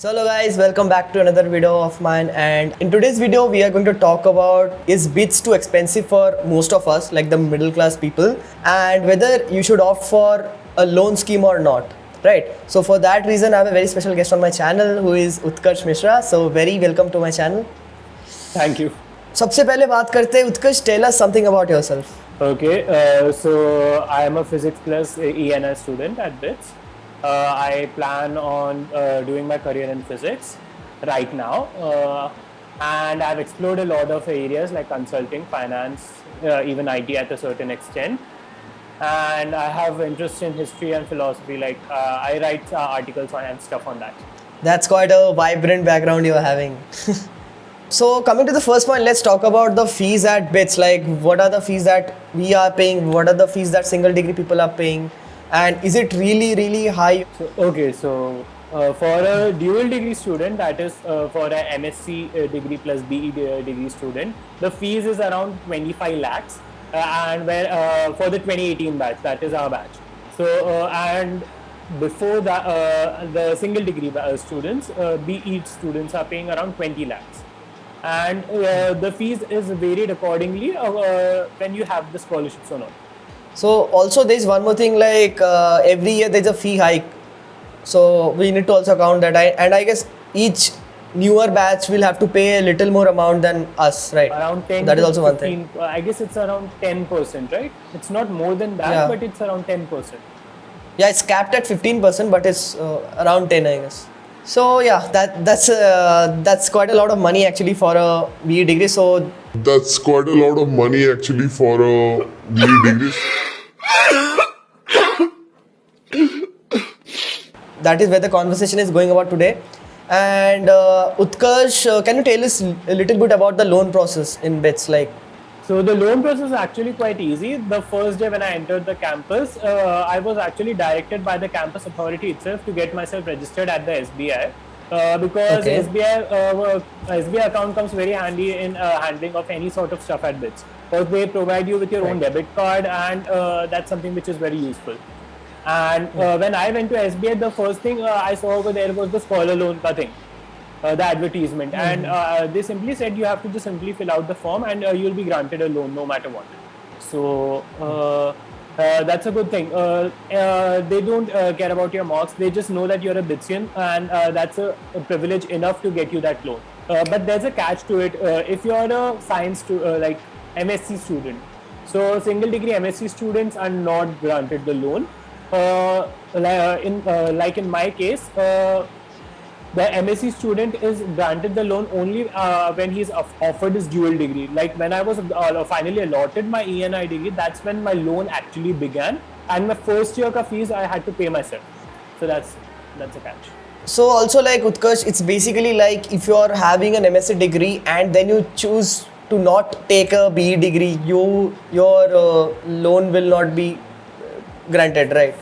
So hello guys, welcome back to another video of mine, and in today's video we are going to talk about is BITS too expensive for most of us like the middle class people, and whether you should opt for a loan scheme or not, right? So for that reason I have a very special guest on my channel who is Utkarsh Mishra. So very welcome to my channel. Thank you. सबसे पहले बात करते हैं Utkarsh, tell us something about yourself. Okay, so I am a physics plus ENI student at BITS. I plan on doing my career in physics right now, and I've explored a lot of areas like consulting, finance, even IT at a certain extent. And I have interest in history and philosophy. Like I write articles and stuff on that. That's quite a vibrant background you are having. So coming to the first point, let's talk about the fees at BITS. Like, what are the fees that we are paying? What are the fees that single degree people are paying? And is it really high? So for a dual degree student, that is for a MSc degree plus BE degree student, the fees is around 25 lakhs. And where for the 2018 batch, that is our batch. So and before that, the single degree students, BE students are paying around 20 lakhs. And the fees is varied accordingly when you have the scholarships or not. So also there's one more thing, like every year there's a fee hike. So we need to also count that. And I guess each newer batch will have to pay a little more amount than us, right? Around 10. That is also 15, one thing. I guess it's around 10%, right? It's not more than that, Yeah. but it's around 10%. Yeah, it's capped at 15%, but it's around 10, I guess. So yeah, that's quite a lot of money actually for a BE degree. So That's quite a lot of money actually for a BE degree. that is where the conversation is going about today. And Utkarsh, can you tell us a little bit about the loan process in BITS? Like, So the loan process is actually quite easy. The first day when I entered the campus, I was actually directed by the campus authority itself to get myself registered at the SBI. Because Okay. SBI account comes very handy in handling of any sort of stuff at BITS. Because they provide you with your own debit card, and that's something which is very useful. And when I went to SBI, the first thing I saw over there was the scholar loan ka thing. The advertisement, and they simply said you have to just simply fill out the form and you'll be granted a loan no matter what. So that's a good thing. They don't care about your marks. They just know that you're a BITSian, and that's a privilege enough to get you that loan. But there's a catch to it. If you're a science like MSc student, so single degree MSc students are not granted the loan. Like in my case, the MSc student is granted the loan only when he's offered his dual degree. Like when I was finally allotted my ENI degree, that's when my loan actually began, and my first year ka fees I had to pay myself. So that's a catch. so also like Utkarsh, it's basically like if you are having an MSc degree and then you choose to not take a BE degree, your loan will not be granted, right?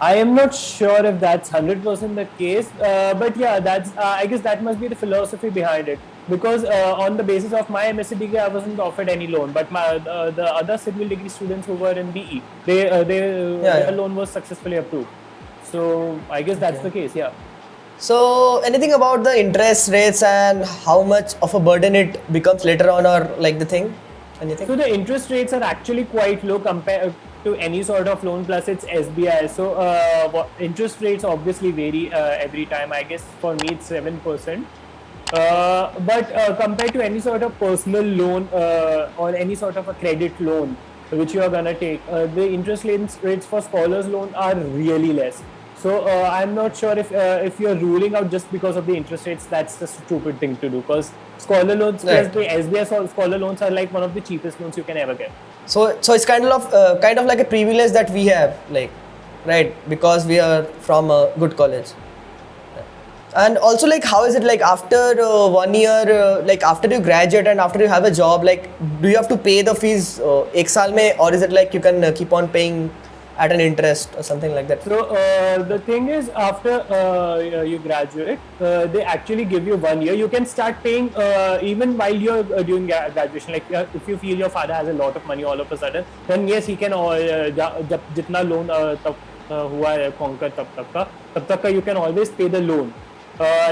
I am not sure if that's 100% the case, but yeah, that's I guess that must be the philosophy behind it. Because on the basis of my MSc degree, I wasn't offered any loan, but the other civil degree students who were in BE, their loan was successfully approved. So I guess that's the case, yeah. So anything about the interest rates and how much of a burden it becomes later on, or like the thing? Anything? So the interest rates are actually quite low compared to any sort of loan, plus it's SBI. So interest rates obviously vary every time. I guess for me it's 7%. But compared to any sort of personal loan or any sort of a credit loan which you are gonna take, the interest rates for scholars loan are really less. So I'm not sure if you're ruling out just because of the interest rates. That's the stupid thing to do, because scholar loans, Right. the SBI scholar loans are like one of the cheapest loans you can ever get. So it's kind of like a privilege that we have, like, right? Because we are from a good college. And also, like, how is it like after 1 year, like after you graduate and after you have a job, like, do you have to pay the fees ek saal mein, or is it like you can keep on paying at an interest or something like that? So the thing is, after you graduate, they actually give you 1 year. You can start paying even while you're doing graduation. Like if you feel your father has a lot of money all of a sudden, then yes, he can जितना loan हुआ है conquer तब तक का you can always pay the loan.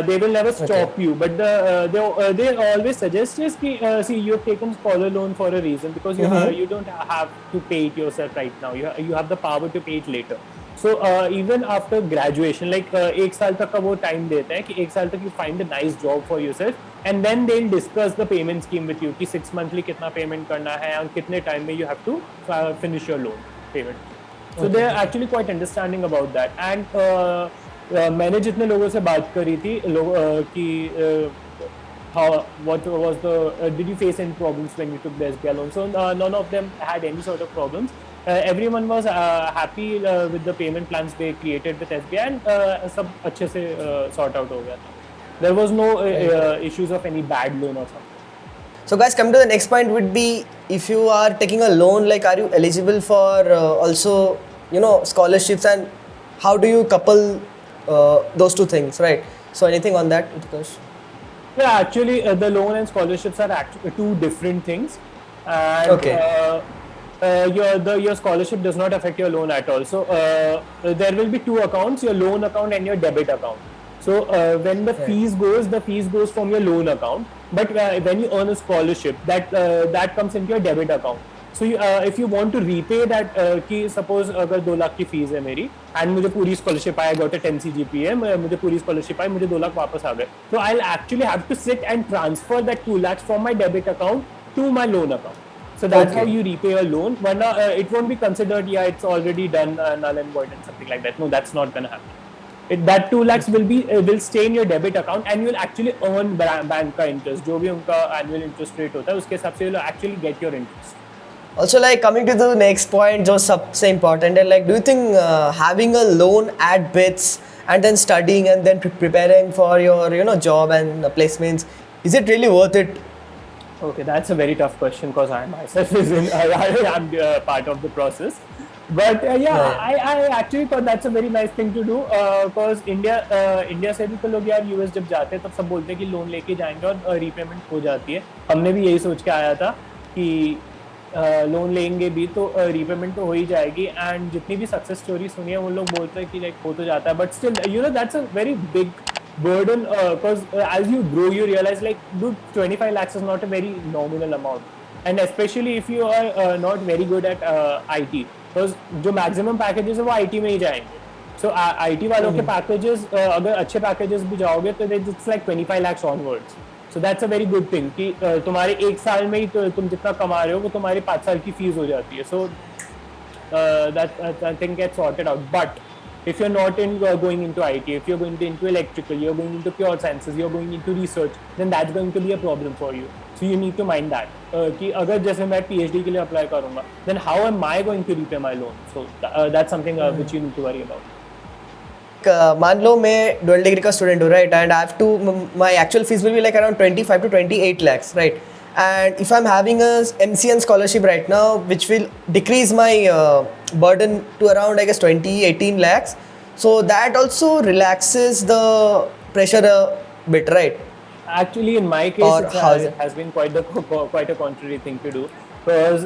they will never stop you, but they always suggest is ki, see, you have taken scholar loan for a reason, because you don't have to pay it yourself right now. You have the power to pay it later. So even after graduation, like एक साल तक का वो time देते हैं कि एक साल तक you find a nice job for yourself, and then they'll discuss the payment scheme with you कि 6 monthly कितना payment करना है और कितने time में you have to finish your loan payment. So they are actually quite understanding about that. And मैंने जितने लोगों से बात करी थी कि what was the did you face any problems when you took the SBI loan? So none of them had any sort of problems. Everyone was happy with the payment plans they created with SBI, and सब अच्छे से sort out हो गया था. There was no issues of any bad loan or something. So guys, come to the next point would be, if you are taking a loan, like are you eligible for also scholarships, and how do you couple those two things, right? So anything on that, Utkarsh? Yeah, actually the loan and scholarships are actually two different things, and Okay. Your scholarship does not affect your loan at all. So there will be two accounts: your loan account and your debit account. So when the fees goes from your loan account. But when you earn a scholarship, that comes into your debit account. So if you want to repay that, कि suppose अगर 2 लाख की fees है मेरी, and मुझे पूरी scholarship आया, got a 10 CGPA, मुझे पूरी scholarship आई, मुझे 2 लाख वापस आ गए. So I'll actually have to sit and transfer that 2 lakhs from my debit account to my loan account. So that's how you repay a loan. It won't be considered, it's already done, null and void and something like that. No, that's not gonna happen. That 2 lakhs will stay in your debit account, and you'll actually earn bank का interest. जो भी उनका annual interest rate होता है, उसके हिसाब से you'll actually get your interest. Also, like coming to the next point, जो सबसे important है, like do you think having a loan at BITS and then studying and then preparing for your job and placements, is it really worth it? Okay, that's a very tough question, because I myself am part of the process. But I actually thought that's a very nice thing to do, because India से भी तो लोग यार US जब जाते हैं तब सब बोलते हैं कि लोन लेके जाएंगे और रीपेमेंट हो जाती है. हमने भी यही सोच के आया था कि लोन लेंगे भी तो रीपेमेंट तो हो ही जाएगी, एंड जितनी भी सक्सेस स्टोरी सुनी है वो लोग बोलते हैं कि लाइक हो तो जाता है, but still that's a very big burden, because as you grow you realize like, dude, 25 lakhs is not a very nominal amount, and especially if you are not very good at IT, because जो maximum packages है वो IT में ही जाएंगे. So IT वालों के packages, अगर अच्छे packages भी जाओगे तो it's like 25 lakhs onwards. So that's a very good thing कि तुम्हारे एक साल में ही तुम जितना कमा रहे हो वो तुम्हारी 5 साल की फीस हो जाती है. So that thing gets sorted out. But if you're not going into IT, if you're going into electrical, you're going into pure sciences, you're going into research, then that's going to be a problem for you. So you need to mind that. कि अगर जैसे मैं PhD के लिए apply करूँगा, then how am I going to repay my loan? So that's something which you need to worry about. मान लो मैं dual degree का student हूँ, right? And I have to, my actual fees will be like around 25 to 28 lakhs, right? And if I'm having a MCN scholarship right now, which will decrease my burden to around, I guess, 18 lakhs. So that also relaxes the pressure a bit, right? Actually, in my case, it has been quite a contrary thing to do. Because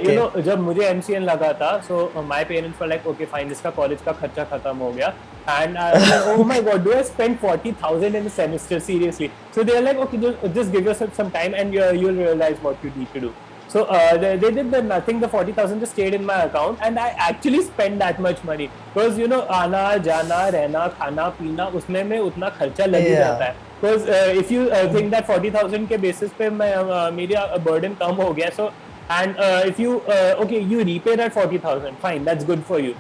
you know, जब मुझे MCN लगा था, so my parents were like, okay, fine, इसका college का खर्चा खत्म हो गया, and I was like, oh my god, do I spend 40,000 in a semester, seriously? So they are like, okay, just give yourself some time and you'll realize what you need to do. So they did nothing. The 40,000 just stayed in my account, and I actually spent that much money, because you know, आना जाना रहना खाना पीना उसमें में उतना खर्चा लग ही जाता है. Because if you think that 40,000 के basis पे मेरा burden कम हो गया, so and if you okay, you repay that 40,000, fine, that's good for you.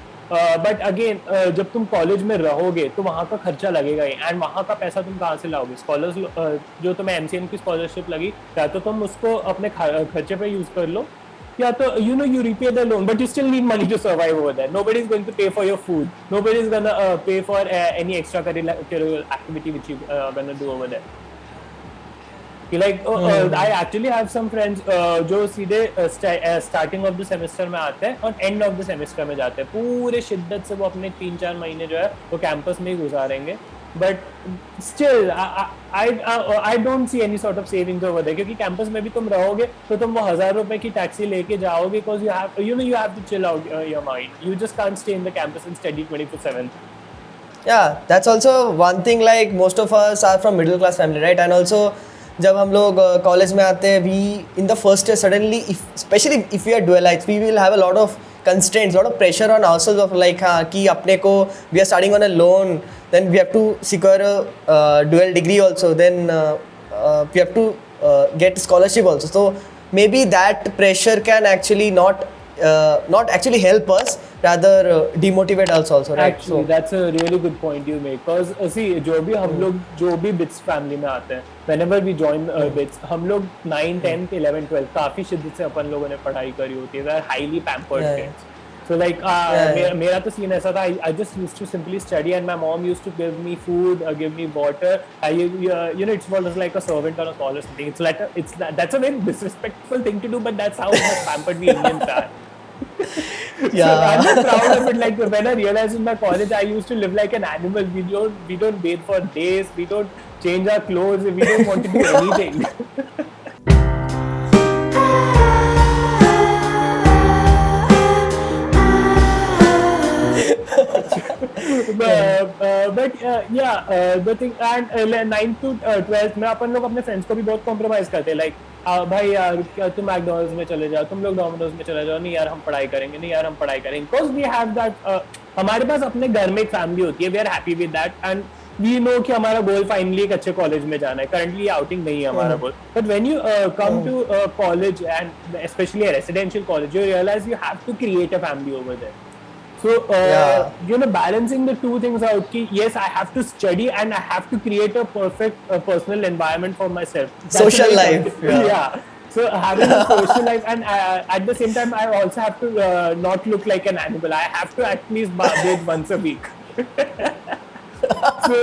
But again, जब तुम कॉलेज में रहोगे तो वहाँ का खर्चा लगेगा ही, एंड वहाँ का पैसा तुम कहाँ से लाओगे? स्कॉलर्स जो तुम्हें MCN की स्कॉलरशिप लगी, या तो तुम उसको अपने खर्चे पे यूज कर लो, या तो you repay the loan, but you still need money to survive over there. Nobody is going to pay for your food. Nobody is gonna pay for any extracurricular activity which you gonna do over there. Like I actually have some friends जो सीधे starting of the semester में आते हैं और end of the semester में जाते हैं. पूरे शिद्दत से वो अपने 3-4 महीने जो है वो कैंपस में ही गुजारेंगे. But still, I don't see any sort of savings over there, क्योंकि कैंपस में भी तुम रहोगे तो तुम वो 1,000 रुपए की टैक्सी लेके जाओगे, because you have to chill out your mind. You just can't stay in the campus and study 24/7. Yeah, that's also one thing. Like most of us are from middle class family, right? And also, जब हम लोग college में आते हैं, we in the first year suddenly, especially if we are dualites, we will have a lot of constraints, lot of pressure on ourselves of like हाँ कि अपने को we are studying on a loan, then we have to secure a dual degree also, then we have to get scholarship also. So maybe that pressure can actually not actually help us, rather demotivate us also, right? Actually, that's a really good point you make. Because see, जो भी हम लोग जो भी BITS family में आते हैं, whenever we join BITS, हम लोग 9, 10, 11, 12 काफी शिद्दत से अपन लोगों ने पढ़ाई करी होती है. We are highly pampered kids. So like मेरा तो सीन ऐसा था. I just used to simply study, and my mom used to give me food, give me water. You know, it was like a servant on a call or something. It's like that's a very disrespectful thing to do, but that's how much pampered we Indians are. Yeah. So I'm just proud of it. Like when I realized in my college, I used to live like an animal. We don't bathe for days. We don't change our clothes. We don't want to do anything. The thing, and 9th to 12th में अपन लोग अपने friends को भी बहुत compromise करते हैं. Like भाई यार तुम मैकडॉनल्ड्स में चले जाओ, तुम लोग डोमिनोज में चले जाओ, नहीं यार हम पढ़ाई करेंगे, नहीं यार हम पढ़ाई करेंगे. बिकॉज वी हैव दैट, हमारे पास अपने घर में एक फैमिली होती है. We are happy with that, and we know कि हमारा गोल फाइनली एक अच्छे कॉलेज में जाना है. करंटली आउटिंग नहीं है हमारा goal. But when you come to college, and specially residential college, you realize you have to create a family over there. So, you know, balancing the two things out, ki, yes, I have to study and I have to create a perfect personal environment for myself. That's social life. Yeah. So, having a social life, and at the same time, I also have to not look like an animal. I have to at least bathe once a week. So,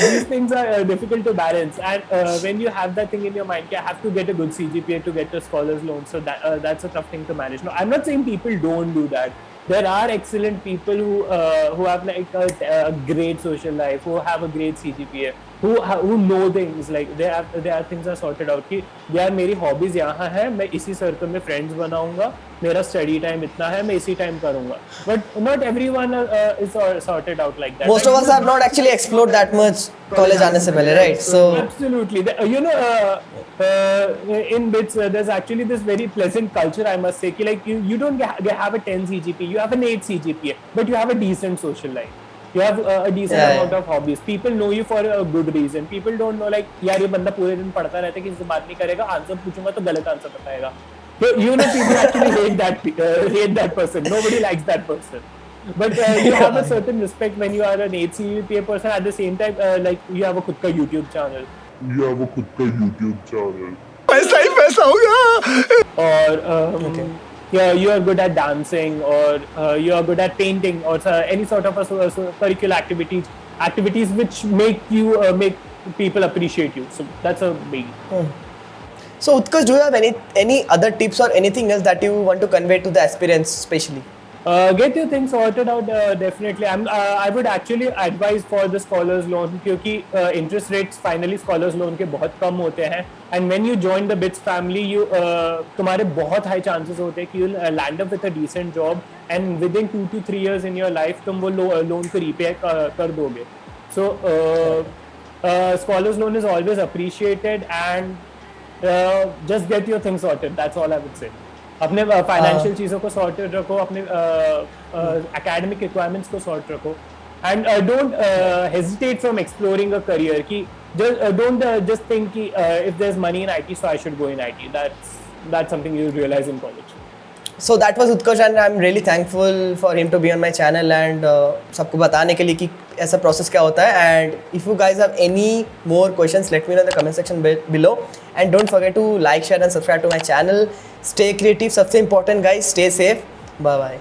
these things are difficult to balance. And when you have that thing in your mind, I have to get a good CGPA to get a scholar's loan. So, that's a tough thing to manage. No, I'm not saying people don't do that. There are excellent people who have like a great social life, who have a great CGPA, who know things. Like their things are sorted out. कि यार मेरी hobbies यहाँ है, मैं इसी circle में friends बनाऊंगा, मेरा study time इतना है, मैं इसी time करूंगा. But not everyone is sorted out like that. Most of us have not actually explored that much college आने से पहले, right? So absolutely, you know, in BITS there's actually this very pleasant culture, I must say, कि like you don't have a 10 CGPA, you have an 8 CGPA, but you have a decent social life. You have a decent amount of hobbies. People know you for a good reason. People don't know like यार ये बंदा पूरे दिन पढ़ता रहता है, किसी से बात नहीं करेगा, आंसर पूछूंगा तो गलत आंसर बताएगा. So you know, people actually hate that person. Nobody likes that person. But you have a certain respect when you are an 8 CGPA person. At the same time, like you have a खुद का YouTube channel. पैसा ही पैसा होगा. Or you are good at dancing, or you are good at painting, or any sort of curricular activities which make people appreciate you. So that's a big. So Utkarsh, do you have any other tips or anything else that you want to convey to the aspirants, especially? Get your things sorted out. Definitely, I would actually advise for the scholars loan, क्योंकि interest rates finally scholars loan के बहुत कम होते हैं. And when you join the BITS family, तुम्हारे बहुत high chances होते हैं कि you'll land up with a decent job, and within 2 to 3 years in your life तुम वो loan को repay कर दोगे. So scholars loan is always appreciated, and just get your things sorted. That's all I would say. अपने financial चीज़ों को sorted रखो, अपने एकेडमिक रिक्वायरमेंट्स को सॉर्ट रखो, and don't hesitate from exploring a career. कि डोंट जस्ट थिंक कि if there is money in IT, so I should go in IT. That's something you realize in college. So that was Utkarsh, and I'm really thankful for him to be on my channel and सबको बताने के लिए कि ऐसा process क्या होता है. And if you guys have any more questions, let me know in the comment section below. And don't forget to like, share and subscribe to my channel. Stay creative, सबसे important guys. Stay safe. Bye bye.